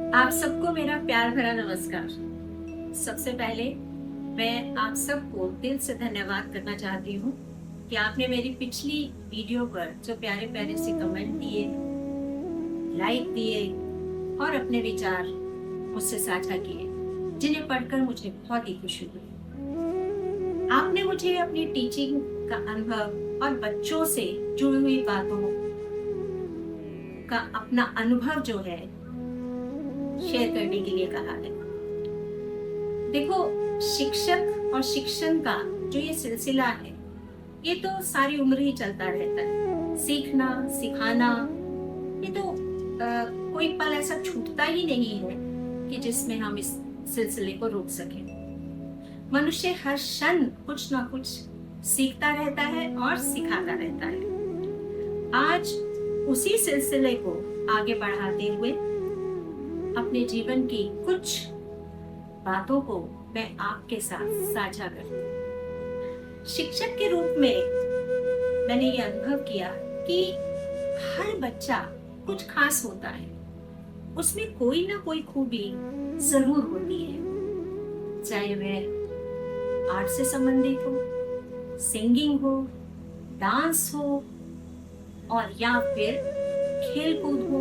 आप सबको मेरा प्यार भरा नमस्कार। सबसे पहले मैं आप सबको दिल से धन्यवाद करना चाहती हूँ कि आपने मेरी पिछली वीडियो पर जो प्यारे प्यारे से कमेंट दिए, लाइक दिए और अपने विचार मुझसे साझा किए, जिन्हें पढ़कर मुझे बहुत ही खुशी हुई। आपने मुझे अपनी टीचिंग का अनुभव और बच्चों से जुड़ी हुई बातों का अपना अनुभव जो है शेयर करने के लिए कहा है। देखो, शिक्षक और शिक्षण का जो ये सिलसिला है, ये तो सारी उम्र ही चलता रहता है। सीखना, सिखाना, ये तो कोई पल ऐसा छूटता ही नहीं है कि जिसमें हम इस सिलसिले को रोक सकें। मनुष्य हर क्षण कुछ ना कुछ सीखता रहता है और सिखाता रहता है। आज उसी सिलसिले को आगे बढ़ाते हुए अपने जीवन की कुछ बातों को मैं आपके साथ साझा करती हूँ। शिक्षक के रूप में मैंने ये अनुभव किया कि हर बच्चा कुछ खास होता है, उसमें कोई ना कोई खूबी जरूर होती है, चाहे वह आर्ट से संबंधित हो, सिंगिंग हो, डांस हो और या फिर खेल कूद हो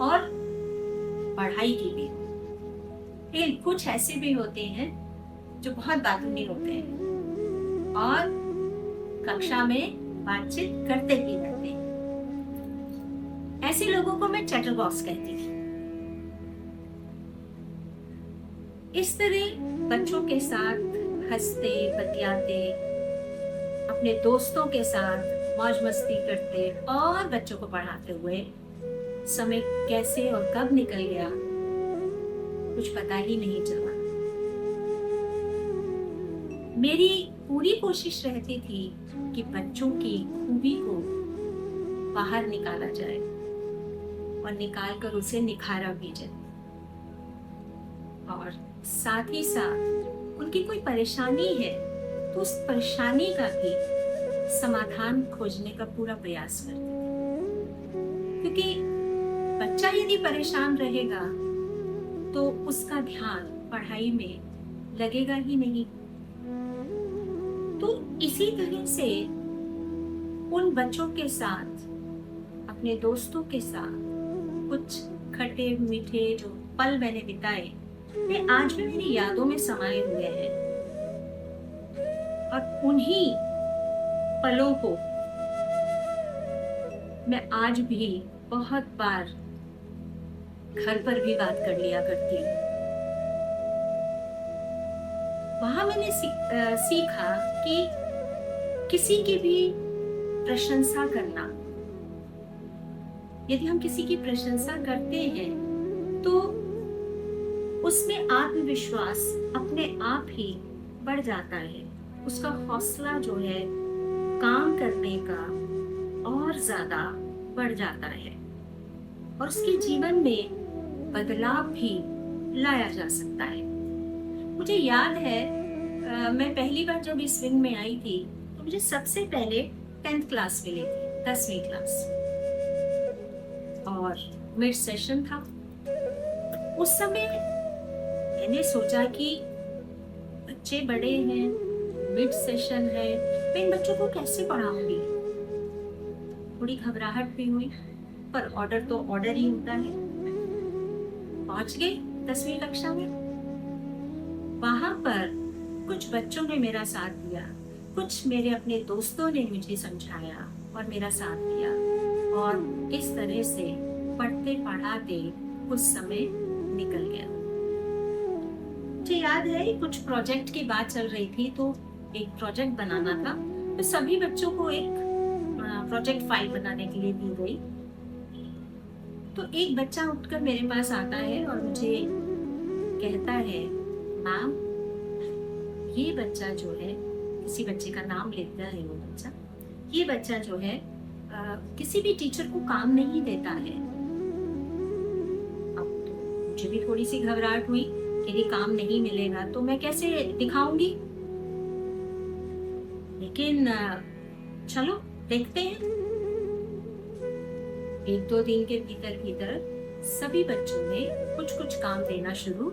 और पढ़ाई की भी हो। लेकिन कुछ ऐसे भी होते हैं जो बहुत बातूनी होते हैं और कक्षा में बातचीत करते ही रहते हैं। ऐसे लोगों को मैं चैटरबॉक्स कहती हूँ। इस तरह बच्चों के साथ हंसते बतियाते, अपने दोस्तों के साथ मौज मस्ती करते और बच्चों को पढ़ाते हुए समय कैसे और कब निकल गया कुछ पता ही नहीं चला। मेरी पूरी कोशिश रहती थी कि बच्चों की खूबी को बाहर निकाला जाए और निकालकर उसे निखारा भी जाए, और साथ ही साथ उनकी कोई परेशानी है तो उस परेशानी का भी समाधान खोजने का पूरा प्रयास करती थी। क्योंकि बच्चा यदि परेशान रहेगा तो उसका ध्यान पढ़ाई में लगेगा ही नहीं। तो इसी तरह से उन बच्चों के साथ, अपने दोस्तों के साथ कुछ खट्टे मीठे जो पल मैंने बिताए, वे आज भी मेरी यादों में समाये हुए हैं। और उन्हीं पलों को मैं आज भी बहुत बार घर पर भी बात कर लिया करती हूँ। वहां मैंने सीखा कि किसी की भी प्रशंसा करना, यदि हम किसी की प्रशंसा करते हैं तो उसमें आत्मविश्वास अपने आप ही बढ़ जाता है। उसका हौसला जो है काम करने का और ज्यादा बढ़ जाता है और उसके जीवन में बदलाव भी लाया जा सकता है। मुझे याद है मैं पहली बार जब इस विंग में आई थी तो मुझे सबसे पहले 10th क्लास मिली थी, 10वीं क्लास, और मिड सेशन था। उस समय मैंने सोचा कि बच्चे बड़े हैं, मिड सेशन है, मैं इन बच्चों को कैसे पढ़ाऊंगी। थोड़ी घबराहट भी हुई, पर ऑर्डर तो ऑर्डर ही होता है। पहुंच गई 10वीं कक्षा में। वहां पर कुछ बच्चों ने मेरा साथ दिया, कुछ मेरे अपने दोस्तों ने मुझे समझाया और मेरा साथ दिया, और इस तरह से पढ़ते पढ़ाते कुछ समय निकल गया। मुझे याद है कुछ प्रोजेक्ट की बात चल रही थी, तो एक प्रोजेक्ट बनाना था, तो सभी बच्चों को एक प्रोजेक्ट फाइल बनाने के लिए दी गई। तो एक बच्चा उठकर मेरे पास आता है और मुझे कहता है, मैम, ये बच्चा जो है, किसी बच्चे का नाम लेता है वो बच्चा, ये बच्चा जो है किसी भी टीचर को काम नहीं देता है। अब तो मुझे भी थोड़ी सी घबराहट हुई, यदि काम नहीं मिलेगा तो मैं कैसे दिखाऊंगी। लेकिन चलो देखते हैं। 1-2 दिन के भीतर भीतर सभी बच्चों ने कुछ कुछ काम देना शुरू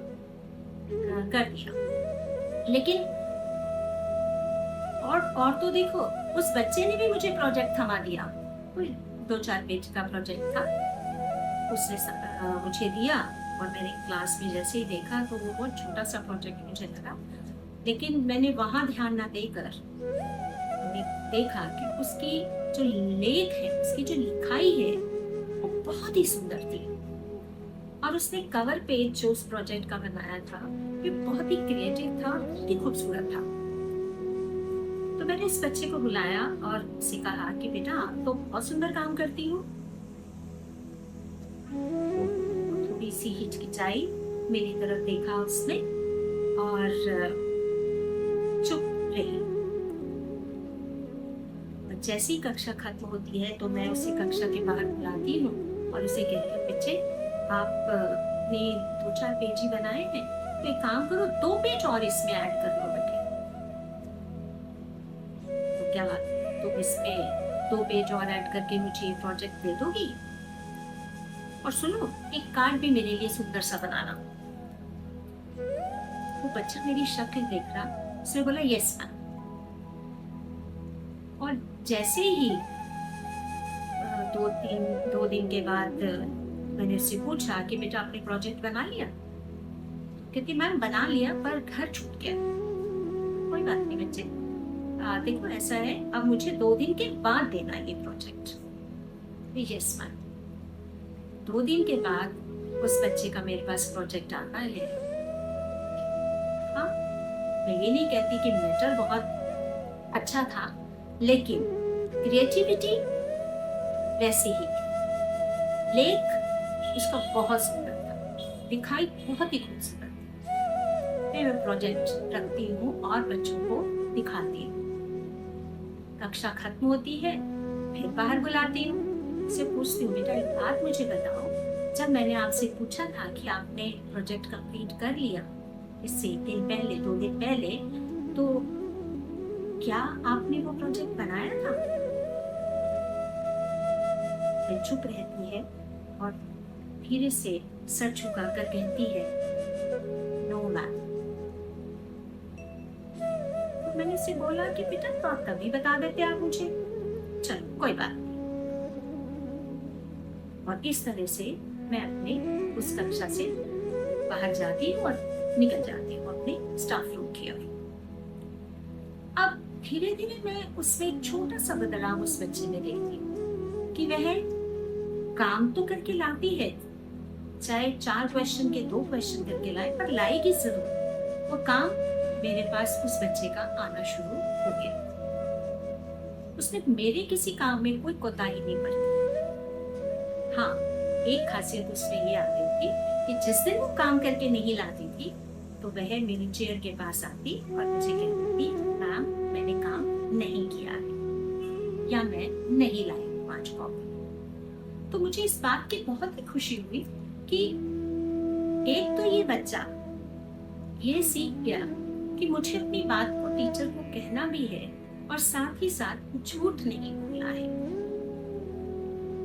कर दिया। लेकिन और तो देखो, उस बच्चे ने भी मुझे प्रोजेक्ट थमा दिया। कोई 2-4 पेज का प्रोजेक्ट था, उसने मुझे दिया और मैंने क्लास में जैसे ही देखा तो वो बहुत छोटा सा प्रोजेक्ट मुझे लगा। लेकिन मैंने वहां ध्यान ना देकर मैंने देखा कि उसकी जो लेख है, उसकी जो लिखाई है वो बहुत ही सुंदर थी। और उसने कवर पेज जो उस प्रोजेक्ट का बनाया था ये बहुत ही क्रिएटिव था, बहुत ही खूबसूरत था। तो मैंने इस बच्चे को बुलाया और उससे कहा कि बेटा, आप तो बहुत सुंदर काम करती हो। थोड़ी सी हिचकिचाई, मेरी तरफ देखा उसने और चुप रही। जैसी कक्षा खत्म होती है तो मैं उसे कक्षा के बाहर बुलाती हूँ और उसे कहती हूँ, बच्चे आप ने 2-4 पेज ही बनाए हैं, तो एक काम करो, 2 पेज और इसमें ऐड कर लो बेटे। तो क्या तुम इसमें 2 पेज और ऐड करके मुझे प्रोजेक्ट दे दोगी? और सुनो, एक कार्ड भी मेरे लिए सुंदर सा बनाना। वो बच्चा मेरी शक्ल देख रहा, उसने बोला यस मैम। और जैसे ही 2 दिन के बाद मैंने उससे पूछा कि बेटा आपने प्रोजेक्ट बना लिया? कहती मैम बना लिया पर घर छूट गया। कोई बात नहीं बच्चे, देखो ऐसा है, अब मुझे 2 दिन के बाद देना है ये प्रोजेक्ट। Yes ma'am. 2 दिन के बाद उस बच्चे का मेरे पास प्रोजेक्ट आता है। हाँ, मैं ये नहीं कहती कि मैटर बहुत अच्छा था, लेकिन क्रिएटिविटी वैसी ही, लेख उसका बहुत सुंदर था, लिखाई बहुत ही खूबसूरत थी। मैं प्रोजेक्ट रखती हूँ और बच्चों को दिखाती हूँ। कक्षा खत्म होती है, फिर बाहर बुलाती हूँ, उससे पूछती हूँ, बेटा एक बात मुझे बताओ, जब मैंने आपसे पूछा था कि आपने प्रोजेक्ट कंप्लीट कर लिया इससे 1 दिन पहले, 2 दिन पहले, तो क्या आपने वो प्रोजेक्ट बनाया था? वह चुप रहती है और धीरे से सर झुकाकर कहती है, नो मैम। तो मैंने उससे बोला कि बेटा तो आप तभी बता देते आप मुझे। चलो कोई बात नहीं। और इस तरह से मैं अपने उस कक्षा से बाहर जाती हूँ और निकल जाती हूँ अपने स्टाफ रूम की ओर। अब धीरे धीरे मैं उसमें एक छोटा सा बदलाव उस बच्चे में देखती हूँ कि वह काम तो करके लाती है, चाहे 4 क्वेश्चन के 2 क्वेश्चन करके लाए, पर लाएगी जरूर। वो काम मेरे पास उस बच्चे का आना शुरू हो गया। उसने मेरे किसी काम में कोई कोताही नहीं बरती। हाँ, एक खासियत उसमें ये आ गई थी कि जिस दिन वो काम करके नहीं लाती थी तो वह मेरी चेयर के पास आती और मुझे कहती थी, मैम मैंने काम नहीं किया है या मैं नहीं लाई 5 कॉपी। तो मुझे इस बात की बहुत ही खुशी हुई कि एक तो ये बच्चा ये सीख गया कि मुझे अपनी बात को टीचर को कहना भी है और साथ ही साथ झूठ नहीं बोलना है।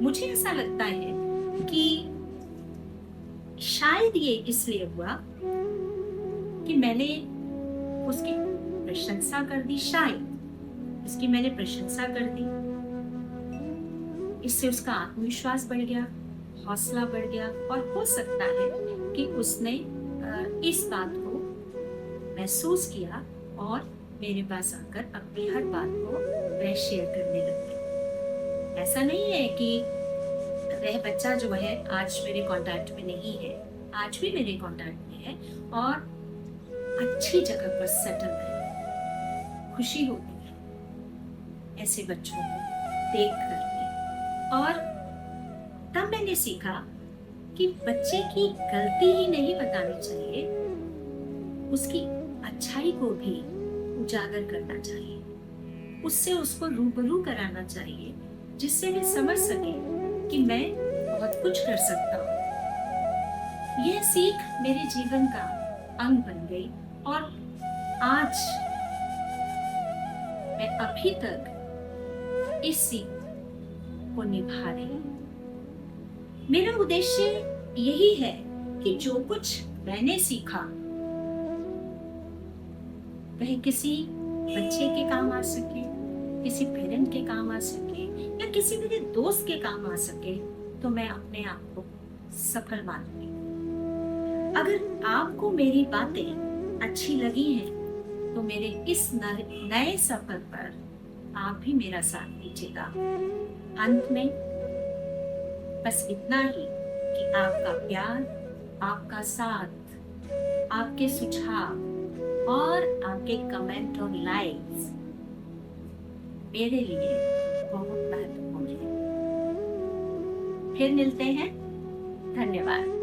मुझे ऐसा लगता है कि शायद ये इसलिए हुआ कि मैंने उसकी प्रशंसा कर दी, शायद उसकी मैंने प्रशंसा कर दी। इससे उसका आत्मविश्वास बढ़ गया, हौसला बढ़ गया और हो सकता है कि उसने इस बात को महसूस किया और मेरे पास आकर अपनी हर बात को वह शेयर करने लगी। ऐसा नहीं है कि वह बच्चा जो है आज मेरे कांटेक्ट में नहीं है, आज भी मेरे कांटेक्ट में है और अच्छी जगह पर सेटल है। खुशी होती है ऐसे बच्चों को देख कर। और तब मैंने सीखा कि बच्चे की गलती ही नहीं बतानी चाहिए, उसकी अच्छाई को भी उजागर करना चाहिए, उससे उसको रूबरू कराना चाहिए, जिससे वे समझ सके कि मैं बहुत कुछ कर सकता हूँ। यह सीख मेरे जीवन का अंग बन गई और आज मैं अभी तक इस सीख को निभा रही हूँ। मेरा उद्देश्य यही है कि जो कुछ मैंने सीखा वह किसी बच्चे के काम आ सके, किसी पेरेंट के काम आ सके या किसी मेरे दोस्त के काम आ सके, तो मैं अपने आप को सफल मानूंगी। अगर आपको मेरी बातें अच्छी लगी हैं तो मेरे इस नए सफर पर आप भी मेरा साथ दीजिएगा। अंत में बस इतना ही कि आपका प्यार, आपका साथ, आपके सुझाव और आपके कमेंट और लाइक्स मेरे लिए बहुत महत्वपूर्ण है। फिर मिलते हैं। धन्यवाद।